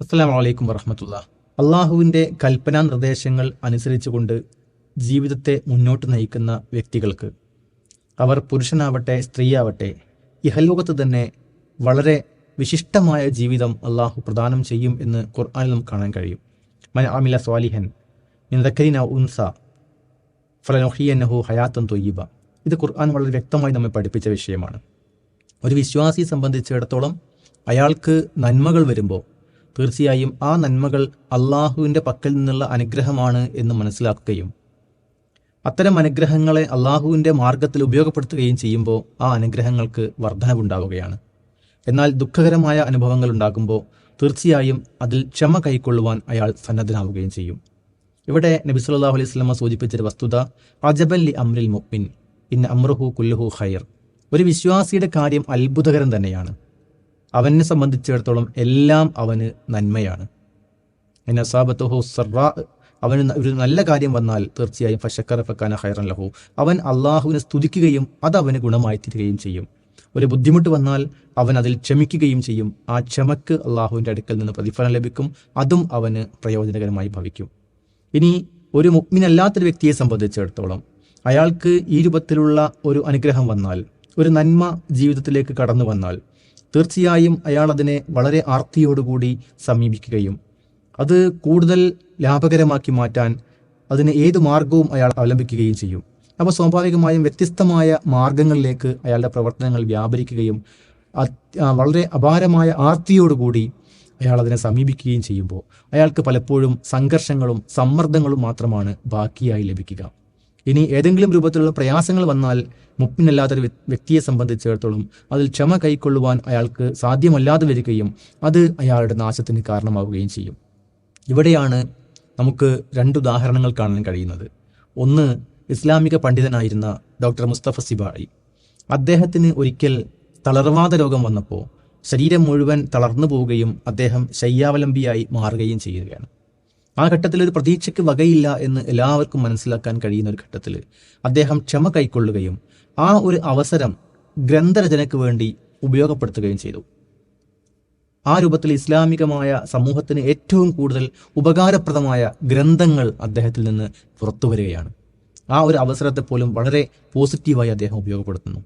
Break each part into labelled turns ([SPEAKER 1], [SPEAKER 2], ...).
[SPEAKER 1] അസ്സലാമു അലൈക്കും വറഹ്മത്തുള്ളാഹി. അള്ളാഹുവിൻ്റെ കൽപ്പനാ നിർദ്ദേശങ്ങൾ അനുസരിച്ചുകൊണ്ട് ജീവിതത്തെ മുന്നോട്ട് നയിക്കുന്ന വ്യക്തികൾക്ക്, അവർ പുരുഷനാവട്ടെ സ്ത്രീയാവട്ടെ, ഇഹലോകത്ത് തന്നെ വളരെ വിശിഷ്ടമായ ജീവിതം അള്ളാഹു പ്രദാനം ചെയ്യും എന്ന് ഖുർആനിൽ നമുക്ക് കാണാൻ കഴിയും. മൻ അമില സ്വാലിഹൻ മിൻ ദക്കരിൻ ഔ ഉൻസ ഫലനുഹ്യിയന്നഹു ഹയാത്തൻ ത്വയ്യിബ. ഇത് ഖുർആൻ വളരെ വ്യക്തമായി നമ്മെ പഠിപ്പിച്ച വിഷയമാണ്. ഒരു വിശ്വാസിയെ സംബന്ധിച്ചിടത്തോളം അയാൾക്ക് നന്മകൾ വരുമ്പോൾ തീർച്ചയായും ആ നന്മകൾ അള്ളാഹുവിൻ്റെ പക്കൽ നിന്നുള്ള അനുഗ്രഹമാണ് എന്ന് മനസ്സിലാക്കുകയും അത്തരം അനുഗ്രഹങ്ങളെ അള്ളാഹുവിൻ്റെ മാർഗത്തിൽ ഉപയോഗപ്പെടുത്തുകയും ചെയ്യുമ്പോൾ ആ അനുഗ്രഹങ്ങൾക്ക് വർധനവുണ്ടാവുകയാണ്. എന്നാൽ ദുഃഖകരമായ അനുഭവങ്ങൾ ഉണ്ടാകുമ്പോൾ തീർച്ചയായും അതിൽ ക്ഷമ കൈക്കൊള്ളുവാൻ അയാൾ സന്നദ്ധനാവുകയും ചെയ്യും. ഇവിടെ നബി സല്ലല്ലാഹു അലൈഹി വസല്ലം സൂചിപ്പിച്ചൊരു വസ്തുത, അജബൻ ലി അംരിൽ മുഅ്മിൻ ഇന്ന അംറഹു കുല്ലുഹു ഖൈർ. ഒരു വിശ്വാസിയുടെ കാര്യം അത്ഭുതകരം തന്നെയാണ്. അവനെ സംബന്ധിച്ചിടത്തോളം എല്ലാം അവന് നന്മയാണ്. അവന് ഒരു നല്ല കാര്യം വന്നാൽ തീർച്ചയായും ഫശക്കറ ഫക്കാന ഖൈറൻ ലഹു, അവൻ അള്ളാഹുവിനെ സ്തുതിക്കുകയും അത് അവന് ഗുണമായി തീരുകയും ചെയ്യും. ഒരു ബുദ്ധിമുട്ട് വന്നാൽ അവൻ അതിൽ ക്ഷമിക്കുകയും ചെയ്യും. ആ ക്ഷമക്ക് അള്ളാഹുവിൻ്റെ അടുക്കൽ നിന്ന് പ്രതിഫലം ലഭിക്കും, അതും അവന് പ്രയോജനകരമായി ഭവിക്കും. ഇനി ഒരു മുഅ്മിനല്ലാത്തൊരു വ്യക്തിയെ സംബന്ധിച്ചിടത്തോളം അയാൾക്ക് ഈ രൂപത്തിലുള്ള ഒരു അനുഗ്രഹം വന്നാൽ, ഒരു നന്മ ജീവിതത്തിലേക്ക് കടന്നു വന്നാൽ തീർച്ചയായും അയാൾ അതിനെ വളരെ ആർത്തിയോടുകൂടി സമീപിക്കുകയും അത് കൂടുതൽ ലാഭകരമാക്കി മാറ്റാൻ അതിന് ഏതു മാർഗവും അയാൾ അവലംബിക്കുകയും ചെയ്യും. അപ്പോൾ സ്വാഭാവികമായും വ്യത്യസ്തമായ മാർഗങ്ങളിലേക്ക് അയാളുടെ പ്രവർത്തനങ്ങൾ വ്യാപരിക്കുകയും വളരെ അപാരമായ ആർത്തിയോടുകൂടി അയാൾ അതിനെ സമീപിക്കുകയും ചെയ്യുമ്പോൾ അയാൾക്ക് പലപ്പോഴും സംഘർഷങ്ങളും സമ്മർദ്ദങ്ങളും മാത്രമാണ് ബാക്കിയായി ലഭിക്കുക. ഇനി ഏതെങ്കിലും രൂപത്തിലുള്ള പ്രയാസങ്ങൾ വന്നാൽ മുഅ്മിനല്ലാത്തൊരു വ്യക്തിയെ സംബന്ധിച്ചിടത്തോളം അതിൽ ക്ഷമ കൈക്കൊള്ളുവാൻ അയാൾക്ക് സാധ്യമല്ലാതെ വരികയും അത് അയാളുടെ നാശത്തിന് കാരണമാവുകയും ചെയ്യും. ഇവിടെയാണ് നമുക്ക് രണ്ട് ഉദാഹരണങ്ങൾ കാണാൻ കഴിയുന്നത്. ഒന്ന്, ഇസ്ലാമിക പണ്ഡിതനായിരുന്ന ഡോക്ടർ മുസ്തഫ സിബായി. അദ്ദേഹത്തിന് ഒരിക്കൽ തളർവാദ രോഗം വന്നപ്പോൾ ശരീരം മുഴുവൻ തളർന്നു പോവുകയും അദ്ദേഹം ശയ്യാവലംബിയായി മാറുകയും ചെയ്യുകയാണ്. ആ ഘട്ടത്തിൽ ഒരു പ്രതീക്ഷയ്ക്ക് വകയില്ല എന്ന് എല്ലാവർക്കും മനസ്സിലാക്കാൻ കഴിയുന്ന ഒരു ഘട്ടത്തിൽ അദ്ദേഹം ക്ഷമ കൈക്കൊള്ളുകയും ആ ഒരു അവസരം ഗ്രന്ഥരചനയ്ക്ക് വേണ്ടി ഉപയോഗപ്പെടുത്തുകയും ചെയ്തു. ആ രൂപത്തിൽ ഇസ്ലാമികമായ സമൂഹത്തിന് ഏറ്റവും കൂടുതൽ ഉപകാരപ്രദമായ ഗ്രന്ഥങ്ങൾ അദ്ദേഹത്തിൽ നിന്ന് പുറത്തു വരികയാണ്. ആ ഒരു അവസരത്തെ പോലും വളരെ പോസിറ്റീവായി അദ്ദേഹം ഉപയോഗപ്പെടുത്തുന്നു.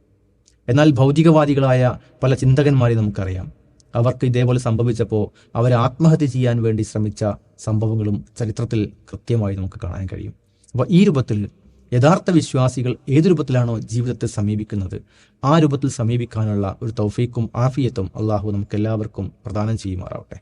[SPEAKER 1] എന്നാൽ ഭൗതികവാദികളായ പല ചിന്തകന്മാരെ നമുക്കറിയാം. അവർക്ക് ഇതേപോലെ സംഭവിച്ചപ്പോൾ അവർ ആത്മഹത്യ ചെയ്യാൻ വേണ്ടി ശ്രമിച്ച സംഭവങ്ങളും ചരിത്രത്തിൽ കൃത്യമായി നമുക്ക് കാണാൻ കഴിയും. അപ്പോൾ ഈ രൂപത്തിൽ യഥാർത്ഥ വിശ്വാസികൾ ഏതു രൂപത്തിലാണോ ജീവിതത്തെ സമീപിക്കുന്നത് ആ രൂപത്തിൽ സമീപിക്കാനുള്ള ഒരു തൗഫീക്കും ആഫിയത്തും അള്ളാഹു നമുക്ക് എല്ലാവർക്കും പ്രദാനം ചെയ്യുമാറാവട്ടെ.